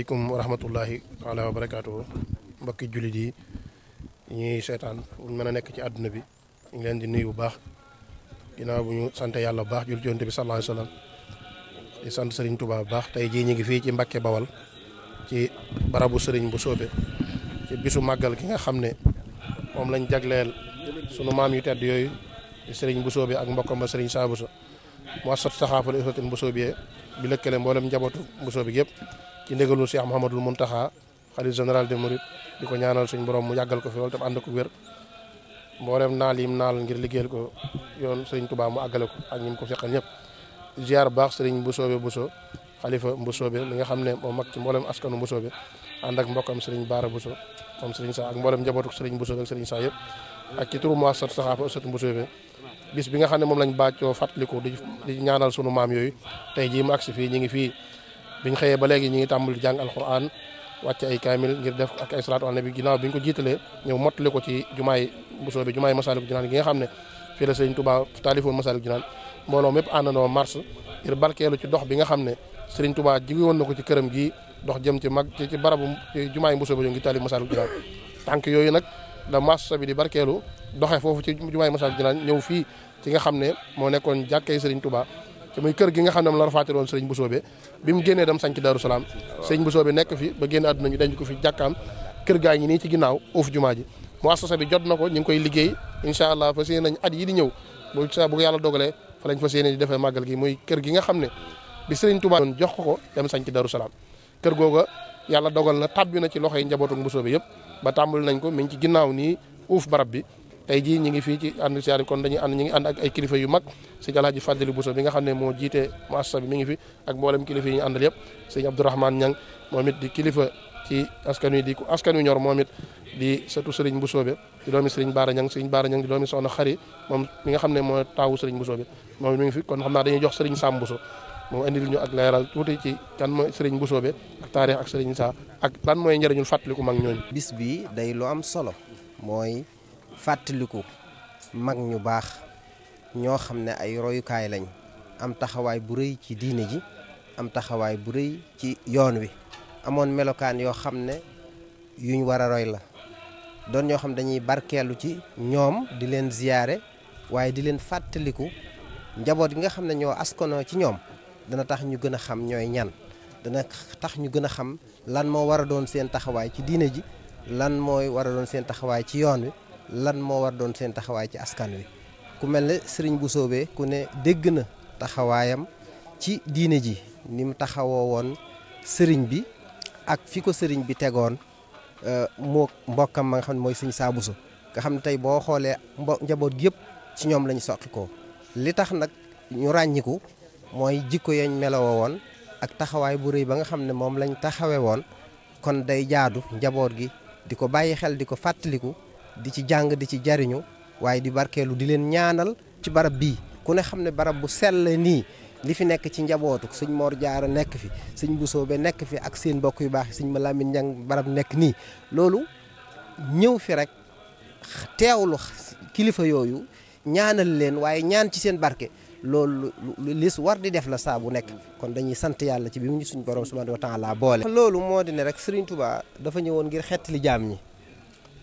asalaamaaleykum wa rahmatullahi taala wa barakaatuhu mbokki jullit yi ñuy seetaan fu ñu mën a nekk ci àdduna bi ñu ngi leen di nuyu bu baax ginnaaw bu ñu sant yàlla bu baax jul ci yonent bi sallallahu alayhi wa sallam di sant Serigne Touba bu baax tey jii ñu ngi fii ci Mbàkke Bawal ci barabu Serigne bu soobe ci bisu màggal gi nga xam ne moom lañ jagleel sunu maam yu tedd yooyu di Serigne bu soobe ak mbokkam ba Serigne Saa Buso mu asat saxaafal isatin bu soobee bi lëkkale mboolem njabootu bu soobe yëpp ci ndégalu Cheikh Mouhamadul Mountakha xalif général des Mourides di ko ñaanal suñu borom mu yàggal ko fi loolu tam ànd ko wér mboolem naal yim naal ngir liggéeyal ko yoon Serigne Touba mu àggale ko ak ñi mu ko fekkal ñëpp ziar baax Serigne bu soobe Buso xalifa bu soobe li nga xam ne moom mag ci mboolem askanu bu soobe ànd ak mbokkam Serigne Baara Buso moom Serigne Sa ak mboolem njabootu Serigne bu soobe ak Serigne Sa yëpp ak ci turu Muassasat Saxaafa Ësatu bu soobe bis bi nga xam ne moom lañ bàccoo fàttaliku di ñaanal sunu maam yooyu tey jii mu agsi fii ñi ngi fii biñ xëyee ba léegi ñi ngi tàmbali jàng alquran wàcc ay kaamil ngir def ak ay salaatu ala nabi ginnaaw bi ñu ko jiitalee ñëw mottali ko ci jumaay Bousso bi jumaay Masaalikul Jinaan gi nga xam ne fii la Sëriñ Touba taalifoon Masaalikul Jinaan mbooloo mépp àndandoo mars ngir barkeelu ci dox bi nga xam ne Sëriñ Touba jigi woon na ko ci këram gi dox jëm ci mag ci barabu ci jumaay Bousso bi ngi taalif Masaalikul Jinaan tànk yooyu nag la massa bi di barkeelu doxee foofu ci jumaay Masaalikul Jinaan ñëw fii ci nga xam ne moo nekkoon jàkkee Sëriñ Touba te muy kër gi nga xam ne moom la rafaatiroon Sëriñ Bousso bi bi mu génnee dem sañc Daaru Salaam Sëriñ Bousso bi nekk fi ba génn àdduna ñu denc ko fi jàkkaam kër gaa ngi nii ci ginnaaw uuf jumaa ji muassasa bi jot na ko ñu ngi koy liggéey incha allah fas yéene nañ at yi di ñëw bu yàlla dogalee fa lañ fas yéene di defee màggal gi muy kër gi nga xam ne bi Sëriñ Touba doon jox ko dem sañc Daaru Salaam kër googa yàlla dogal na tàbbi na ci loxoy njabootu Bousso bi yëpp ba tàmbali nañ ko mi ngi ci ginnaaw nii uuf barab bi tey jii ñi ngi fii ci ànd siyaar kon dañuy ànd ñi ngi ànd ak ay kilifa yu mag sëñ Alaaji Fàdili Bousso bi nga xam ne moo jiite muassasa bi mi ngi fi ak mboolem kilifa yi ñu àndal yëpp sëñ Abdourahmane Ñang moom it di kilifa ci askan wi di askan wi ñor moom it di sëtu Sëriñ Bousso bi di doomi Sëriñ Baara Ñang Sëriñ Baara Ñang di doomi Soxna Xari moom mi nga xam ne moo taawu Sëriñ Bousso bi moom mi ngi fi kon xam naa dañuy jox Sëriñ Sam Bousso moom indil ñu ak leeral tuuti ci kan mooy Sëriñ Bousso bi ak taarix ak Sëriñ Sa ak lan mooy njëriñul fàttaliku mag ñooñu. bis bi day lu am solo mooy fàttaliku mag ñu baax ñoo xam ne ay royukaay lañ am taxawaay bu rëy ci diine ji am taxawaay bu rëy ci yoon wi amoon melokaan yoo xam ne yuñ war a roy la doon ñoo xam dañuy barkeelu ci ñoom di leen ziyaare waaye di leen fàttaliku njaboot gi nga xam ne ñoo askanoo ci ñoom dana tax ñu gën a xam ñooy ñan dana tax ñu gën a xam lan moo war a doon seen taxawaay ci diine ji lan mooy war a doon seen taxawaay ci yoon wi lan moo war a doon seen taxawaay ci askan wi ku mel ne sëriñ bu soobee ku ne dégg na taxawaayam ci diine ji ni mu taxawoo woon sëriñ bi ak fi ko sëriñ bi tegoon moo mbokkam ma nga xam ne mooy sëñ Saabuso nga xam ne tey boo xoolee njaboot gi yëpp ci ñoom lañu soqi ko li tax nag ñu ràññiku mooy jikko yañ melowoo woon ak taxawaay bu rëy ba nga xam ne moom lañ taxawe woon kon day jaadu njaboot gi di ko bàyyi xel di ko fàttaliku di ci jàng di ci jariñu waaye di barkeelu di leen ñaanal ci barab bii ku ne xam ne barab bu sell nii li fi nekk ci njabootu sëñ Mor Jaara nekk fi sëñ Busoobe nekk fi ak seen mbokk yu baax sëñ Malamine Ñang barab nekk nii loolu ñëw fi rek teewlu kilifa yooyu ñaanal leen waaye ñaan ci seen barke loolu lis war di def la saa bu nekk kon dañuy sant yàlla ci bi mu ñu suñ borom subhanahu wa taala boole. loolu moo di ne rek Serigne Touba dafa ñëwoon ngir xettali jaam ñi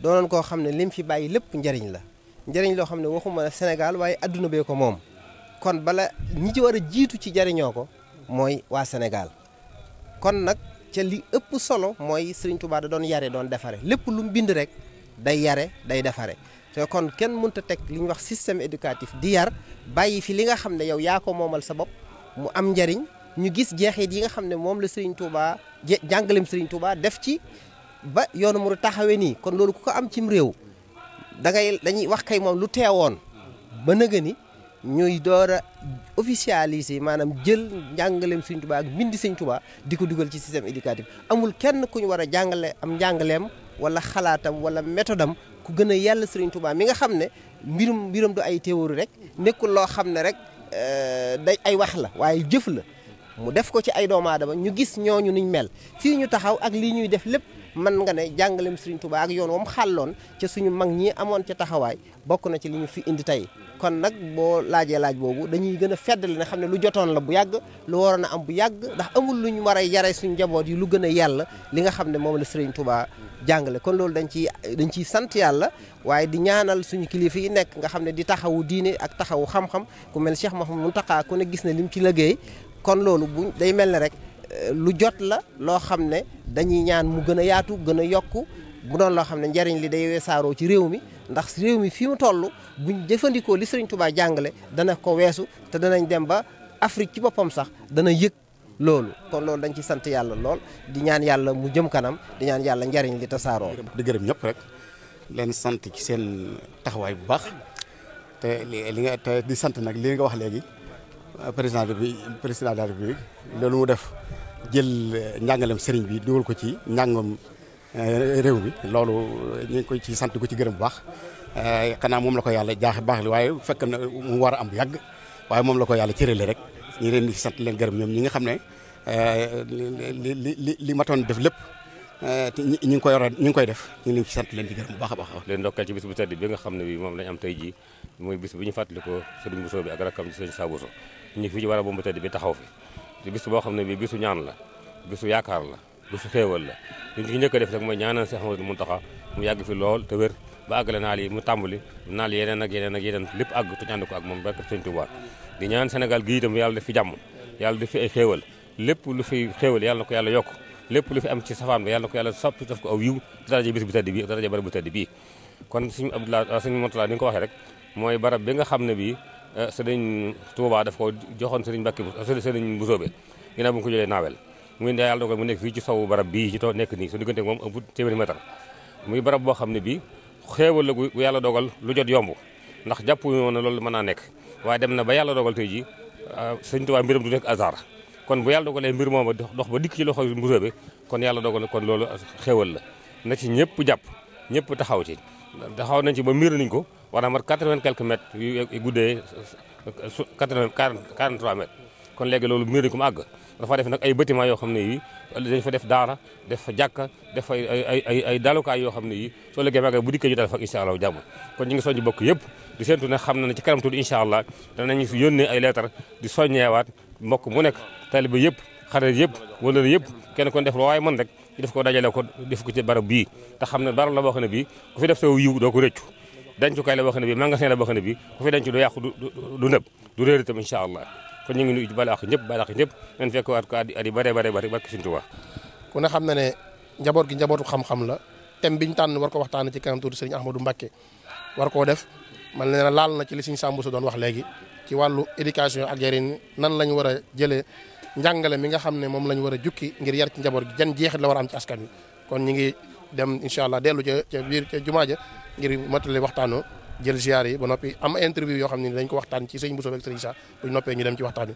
doonoon koo xam ne lim fi bàyyi lépp njëriñ la njëriñ loo xam ne waxuma Sénégal waaye adduna bee ko moom kon bala ñi ci war a jiitu ci jariñoo ko mooy waa Sénégal kon nag ca li ëpp solo mooy Serigne Touba da doon yare doon defare lépp lu mu bind rek day yare day defare te kon kenn mënta teg li ñuy wax système éducatif di yar bàyyi fi li nga xam ne yow yaa ko moomal sa bopp mu am njariñ ñu gis jeexit yi nga xam ne moom la Serigne Touba jàngalem Serigne Touba def ci ba yoonu mu taxawee nii kon loolu ku ko am cim réew dañuy wax kay moom lu teewoon ba nëga ni ñuy door a officialiser maanaam jël njàngaleem Serigne Touba ak mbindi Serigne Touba di ko dugal ci système éducatif amul kenn ku ñu war a jàngale am njàngaleem wala xalaatam wala méthode am ku gën a yàlla Serigne Touba mi nga xam ne mbirum du ay théorie rek nekkul loo xam ne rek day ay wax la waaye jëf la mu def ko ci ay doomu aadama ñu gis ñooñu niñ mel fii ñu taxaw ak lii ñuy def lépp man nga ne jàngaleem Serigne Touba ak yoon wam xàlloon ca suñu mag ñi amoon ca taxawaay bokk na ci li ñu fi indi tey kon nag boo laajee laaj boobu dañuy gën a feddali ne xam ne lu jotoon la bu yàgg lu waroon a am bu yàgg ndax amul lu ñu war a yare suñu njaboot yi lu gën a yàlla li nga xam ne moom la Serigne Touba jàngale kon loolu dañ ciy sant yàlla waaye di ñaanal suñu kilifa yi nekk nga xam ne di taxawu diine ak taxawu xam-xam ku mel Cheikh Mouhamadou Mountakha ku ne gis ne lim ci liggéey kon loolu bu day mel ne rek lu jot la loo xam ne dañuy ñaan mu gën a yaatu gën a yokku bu doon loo xam ne njariñ li day weesaaroo ci réew mi ndax réew mi fi mu toll buñ jëfandikoo li Serigne Touba jàngale dana ko weesu te danañ dem ba Afrique ci boppam sax dana yëg loolu kon loolu dañ ci sant yàlla lool di ñaan yàlla mu jëm kanam di ñaan yàlla njariñ li tasaaroo. di gërëm ñëpp rek leen sant ci seen taxawaay bu baax te li nga te di sant nag li nga wax léegi président de la République loolu mu def jël njàngalem sëriñ bi dugal ko ci njàngam réew mi loolu ñu ngi koy ci sant ko ci gërëm bu baax xanaa moom la ko yàlla jaaxe baax li waaye fekk na mu war a am bu yàgg waaye moom la ko yàlla cërale rek ñu leen di sant leen gërëm ñoom ñi nga xam ne li matoon def lépp te ñu ngi koy def ñu ngi leen ci sant leen di gërëm bu baax a baax. leen ndokkeel ci bis bu tedd bi nga xam ne bi moom lañ am tey jii muy bis bi ñu fàttali ko Serigne Bousso bi ak rakkam ci Serigne Saabuso ñu fii ci war a bu tedd bi taxaw fi te bis boo xam ne bi bisu ñaan la bisu yaakaar la bisu xéewal la li ñu ci njëkk a def rek mooy ñaanal Cheikh Ahmadou Mountakha mu yàgg fi lool te wér ba àggale naal yi mu tàmbali naal yeneen ak yeneen ak yeneen lépp àgg te ñaan ko ak moom barke Serigne Touba di ñaan Sénégal gi itam yàlla def fi jàmm yàlla def fi ay xéewal lépp lu fi xéewal yàlla na ko yàlla yokk lépp lu fi am ci safaan ba yàlla na ko yàlla soppi def ko aw yiw daraja bis bu tedd bi daraja barab bu tedd bii kon suñu Abdoulaye suñu Mourtala ni nga ko waxee rek mooy barab bi nga xam ne bii Serigne Touba daf ko joxoon Serigne Mbacké Serigne Boussobé ginnaaw bu nga ko jëlee naawel muy ne yàlla dogal mu nekk fii ci sowu barab bii ci to nekk nii su diggante moom ëpp téeméeri mètre muy barab boo xam ne bii xéewal la gu yàlla dogal lu jot yomb ndax jàpp woon na loolu mën naa nekk waaye dem na ba yàlla dogal tey ji Serigne Touba mbiram du nekk hasard kon bu yàlla dogalee mbir mooma dox ba dikk ci loxo Boussobé kon yàlla dogal kon loolu xéewal la na ci ñëpp jàpp ñëpp taxaw ci taxaw nañ ci ba mbir nañ ko war na mat 80 quelques mètres yu guddee 43 mètres kon léegi loolu mbir nañ ko mu àgg dafa def nag ay bâtiment yoo xam ne yi dañ fa def daara def fa jàkka def fa ay dalukaay yoo xam ne yi soo léegi maga bu dikkee ñu dal fa incha allah jàmm kon ñu ngi soññ bokk yëpp di séntu ne xam na ne ci kanam tuuti incha allah danañu yónnee ay leetar di soññeewaat mbokk mu nekk taalibe yëpp xarit yëpp wala yëpp kenn kon def loo waaye man rek ñu def ko dajale ko def ko ci barab bii te xam ne barab la boo xam ne bii ku fi def sa yiw doo ko rëccu dencukaay la boo xam ne bii magasin la boo xam ne bii ku fi denc du yàqu du nëb du réer itam incha allah kon ñu ngi nuyu bala ak ñëpp bala ak ñëpp nañ fekk waat ko at yi bare barke Sëriñ Tuubaa ku ne xam na ne njaboot gi njabootu xam-xam la thème bi ñu tànn war ko waxtaanee ci kanam tuuti Serigne Ahmadou Mbacké war koo def man ne laal na ci li Serigne Sam Bousso doon wax léegi ci wàllu éducation ak yarin nan lañu war a jëlee njàngale mi nga xam ne moom la ñu war a jukki ngir yar ci njaboot gi jan jeexit la war a am ci askan wi kon ñi ngi dem incha allah dellu ca biir ca jumaa ja ngir mottali waxtaanoo jël ziar yi ba noppi am interview yoo xam ne dañ ko waxtaan ci Serigne Bousso ak Serigne Sa bu ñu noppee ñu dem ci waxtaan wi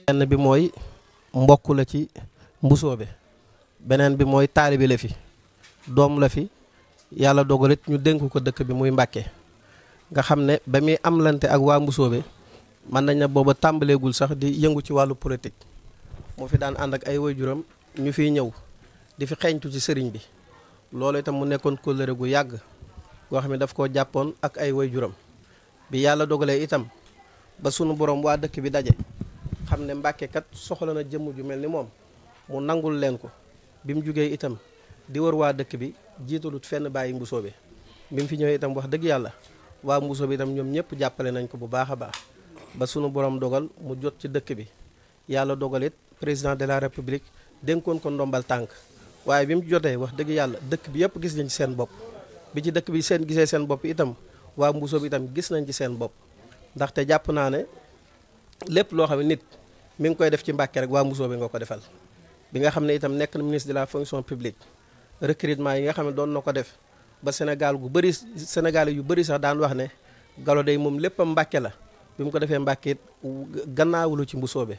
benn bi mooy mbokk la ci mbusoobe beneen bi mooy taalibi la fi doom la fi yàlla dogalit ñu dénk ko dëkk bi muy Mbàkke nga xam ne ba muy amlante ak waa mbusoobe mën nañ ne booba tàmbaleegul sax di yëngu ci wàllu politique mu fi daan ànd ak ay waajuram ñu fiy ñëw di fi xeeñtu ci sëriñ bi loolu itam mu nekkoon kóllëre gu yàgg goo xam ne daf koo jàppoon ak ay waajuram bi yàlla dogalee itam ba sunu borom waa dëkk bi daje xam ne Mbàkke kat soxla na jëmm ju mel ni moom mu nangul leen ko bi mu jugee itam di wër waa dëkk bi jiitalut fenn bàyyi mbusoobe bi mu fi ñëwee itam wax dëgg yàlla waa mbusoobe itam ñoom ñëpp jàppale nañ ko bu baax a baax ba sunu borom dogal mu jot ci dëkk bi yàlla dogal it président de la république dénkoon ko ndombal tànk waaye bi mu jotee wax dëgg yàlla dëkk bi yëpp gis nañ ci seen bopp bi ci dëkk bi gisee seen bopp itam waa mbusoobe itam gis nañ ci seen bopp ndaxte jàpp naa ne lépp loo xam ne nit mi ngi koy def ci Mbàkke rek waa mbusoobe nga ko defal bi nga xam ne itam nekk na ministre de la fonction publique recrutement yi nga xam ne doon na ko def ba Sénégal yu bëri sax daan wax ne Galo day moom léppam Mbàkke la bi mu ko defee Mbàkke it gannaawulu ci mbusoobe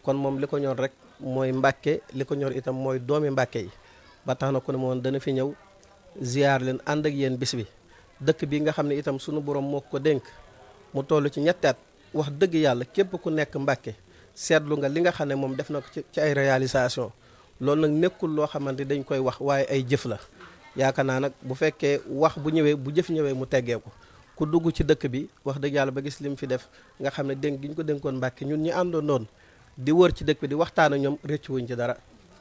kon moom li ko ñor rek mooy Mbàkke li ko ñor itam mooy doomi Mbàkke yi ba tax na ko ne moom dana fi ñëw ziar leen ànd ak yéen bis bi dëkk bi nga xam ne itam sunu borom moo ko dénk mu toll ci ñetti at wax dëgg yàlla képp ku nekk Mbàkke seetlu nga li nga xam ne moom def na ko ci ay réalisation loolu nag nekkul loo xamante dañ koy wax waaye ay jëf la yaakaar naa nag bu fekkee wax bu ñëwee bu jëf ñëwee mu teggee ko ku dugg ci dëkk bi wax dëgg yàlla ba gis li mu fi def nga xam ne dénk gi ñu ko dénkoon Mbàkke ñun ñi àndoon noonu di wër ci dëkk bi di waxtaan ak ñoom rëccu wuñ ci dara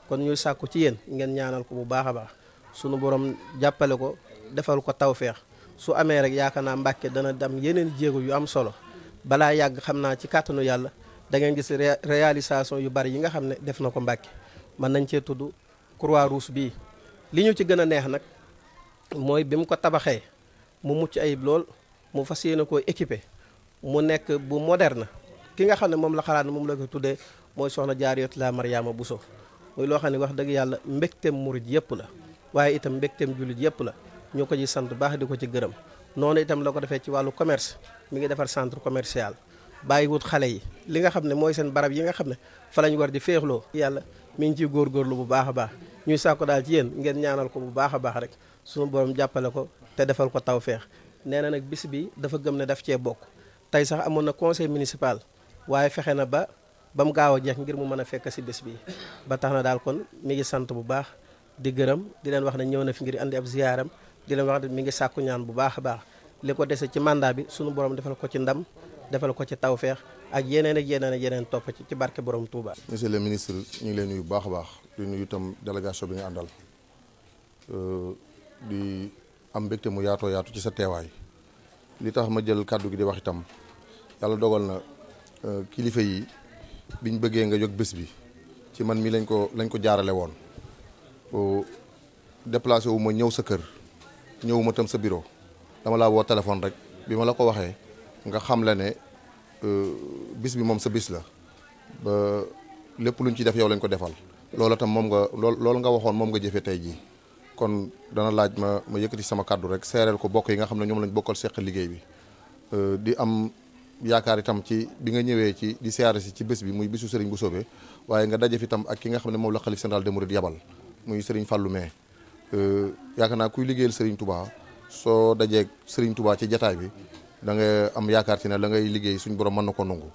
kon ñuy sàkku ci yéen ngeen ñaanal ko bu baax a baax sunu borom jàppale ko defal ko tawfeex su amee rek yaakaar naa Mbàkke dana dem yeneen jéego yu am solo balaa yàgg xam naa ci kàttanu yàlla da ngeen gis réalisation yu bari yi nga xam ne def na ko Mbàkke mën nañ cee tudd Croix-Rouge bii li ñu ci gën a neex nag mooy bi mu ko tabaxee mu mucc ayib lool mu fas yéene koo équipé mu nekk bu moderne ki nga xam ne moom la xalaat ne moom la ko tuddee mooy soxna Jaaratullaahi Mariama Bousso muy loo xam ne wax dëgg yàlla mbégteem murit yëpp la waaye itam mbégteem jullit yëpp la ñu ko ci sant baax di ko ci gërëm noonu itam la ko defee ci wàllu commerce mi ngi defar centre commercial bàyyi wut xale yi li nga xam ne mooy seen barab yi nga xam ne fa lañ war di féexloo yàlla mi ngi ciy góorgóorlu bu baax a baax ñuy sàkko daal ci yéen ngeen ñaanal ko bu baax a baax rek suñu borom jàppale ko te defal ko tawfeex nee na nag bis bi dafa gëm ne daf cee bokk tey sax amoon na conseil municipal waaye fexe na ba mu gaaw a jeex ngir mu mën a fekk si bés bi ba tax na daal kon mi ngi sant bu baax di gërëm di leen wax ne ñëw na fi ngir andi ab ziyaaram di leen wax ne mi ngi sàkku ñaan bu baax a baax li ko dese ci mandat bi sunu borom defal ko ci ndam defal ko ci tawfeex ak yeneen topp ci barke borom Touba. monsieur le ministre ñu ngi lay nuyu bu baax a baax di nuyu itam délégation bi nga àndal di am mbégte mu yaatoo yaatu ci sa teewaay li tax ma jël kàddu gi di wax itam yàlla dogal na kilifa yi biñ bëggee nga jóg bés bi ci man mi lañ ko jaarale woon déplacé wu ma ñëw sa kër ñëwuma tam sa bureau dama laa woo téléphone rek bi ma la ko waxee nga xam la ne bis bi moom sa bis la ba lépp luñ ci def yow lañ ko defal loolu tam moom nga loolu nga waxoon moom nga jëfee tey jii kon dana laaj ma yëkkati sama kàddu rek seereel ko bokk yi nga xam ne ñoom lañ bokkal seq liggéey bi di am yaakaar itam ci bi nga ñëwee ci di siyaare si ci bés bi muy bisu Serigne Bousso bi waaye nga daje fi itam ak ki nga xam ne moom la xalif général des mourides yabal muy Serigne Fallou Mé yaakaar naa kuy liggéeyal Serigne Touba soo dajeeg Serigne Touba ci jataay bi da nga am yaakaar ci ne la ngay liggéey suñ borom mën na ko nangu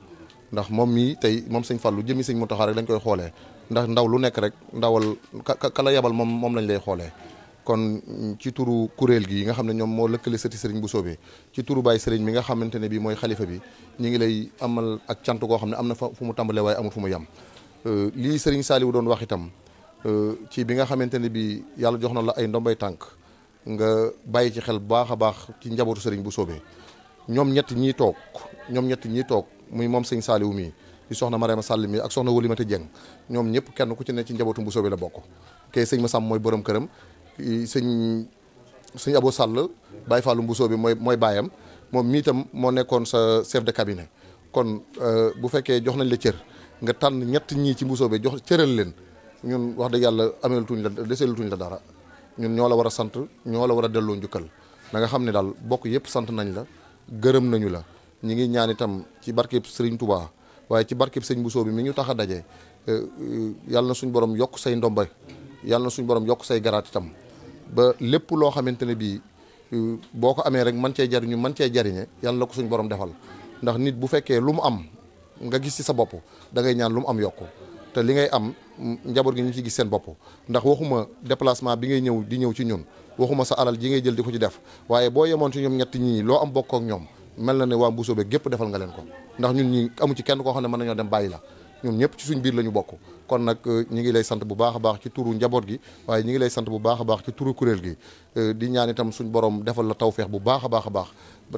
ndax moom mii tey moom sëñ Fallou jëmi sëñ Mountakha rek lañ koy xoolee ndax ndaw lu nekk rek ndawal ka la yabal moom lañ lay xoolee kon ci turu kuréel gi nga xam ne ñoom moo lëkkale sëti Serigne Bousso bi ci turu Baye Serigne mi nga xamante ne bii mooy xalifa bi ñu ngi lay amal ak cant goo xam ne am na fu mu tàmbalee waaye amul fu mu yem lii Serigne Saliou doon wax itam ci bi nga xamante ne bii yàlla jox na la ay ndombay tànk nga bàyyi ci xel bu baax a baax ci njabootu Serigne Bousso bi ñoom ñett ñii toog muy moom sëñ Saliou mii di soxna Mariama Sall mi ak soxna Walimata Dieng ñoom ñëpp kenn ku ci ne ci njabootu Bousso bi la bokk kay sëñ Massam mooy borom këram sëñ Abo Sall Baye Fallou Bousso bi mooy baayam moom mii itam moo nekkoon sa chef de cabinet kon bu fekkee jox nañ la cër nga tànn ñett ñii ci Bousso bi jox cëral leen ñun wax dëgg yàlla ameelatuñ la deseelatuñ la dara ñun ñoo la war a sant ñoo la war a delloo njukkal da nga xam ne daal bokk yëpp sant nañ la gërëm nañu la ñi ngi ñaan itam ci barkeb Serigne Touba waaye ci barkeb sëñ Bousso bi mi ñu tax a daje yàlla na suñ borom yokk say ndomba yàlla na suñ borom yokk say garaat itam ba lépp loo xamante ne bii boo ko amee rek mën cee jariñu mën cee jariñe yàlla na ko suñ borom defal ndax nit bu fekkee lu mu am nga gis ci sa bopp da ngay ñaan lu mu am yokku te li ngay am njaboot gi ñu ci gis seen bopp ndax waxuma déplacement bi ngay ñëw di ñëw ci ñun waxuma sa alal ji ngay jël di ko ci def waaye boo yemoon ci ñoom ñett ñii loo am bokk ak ñoom mel na ne waa Bousso bi gépp defal nga leen ko ndax ñun ñi amu ci kenn koo xam ne mën nañoo dem bàyyi la ñun ñëpp ci suñ biir la ñu bokk kon nag ñi ngi lay sant bu baax a baax ci turu njaboot gi waaye ñi ngi lay sant bu baax a baax ci turu kuréel gi di ñaan itam suñ borom defal la tawfeex bu baax a baax a baax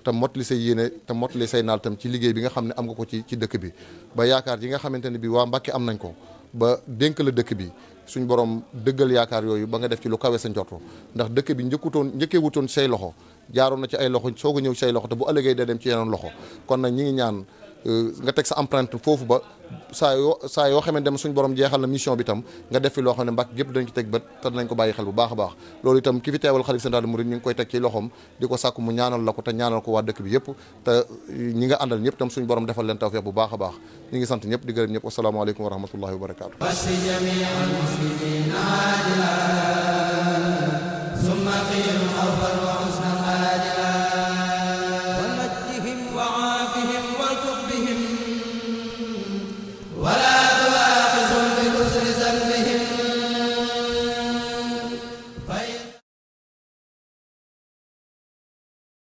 te mottali say yéene te mottali say naal tam ci liggéey bi nga xam ne am nga ko ci dëkk bi ba yaakaar yi nga xamante ne bi waa Mbàkke am nañ ko ba dénk la dëkk bi suñ borom dëggal yaakaar yooyu ba nga def ci lu kawe sa njortu ndax dëkk bi njëkkee wutoon say loxo jaaroon na ci ay loxo soog a ñëw say loxo te bu ëllëgee day dem ci yeneen loxo kon nag ñi ngi ñaan nga teg sa empreinte foofu ba saa yoo xamante dem suñ borom jeexal na mission bi tam nga def fi loo xam ne Mbàkke gépp dañ ci teg bët te dinañ ko bàyyi xel bu baax a baax loolu itam ki fi teewal xalif général des mourides ñu ngi koy teg ci loxoom di ko sàkku mu ñaanal la ko te ñaanal ko waa dëkk bi yëpp te ñi nga àndal ñëpp tam suñ borom defal leen tawfeex bu baax a baax ñi ngi sant ñëpp di gërëm ñëpp asalaamaaleykum wa rahmatullahi wa barakaatu ثم قيل خوفا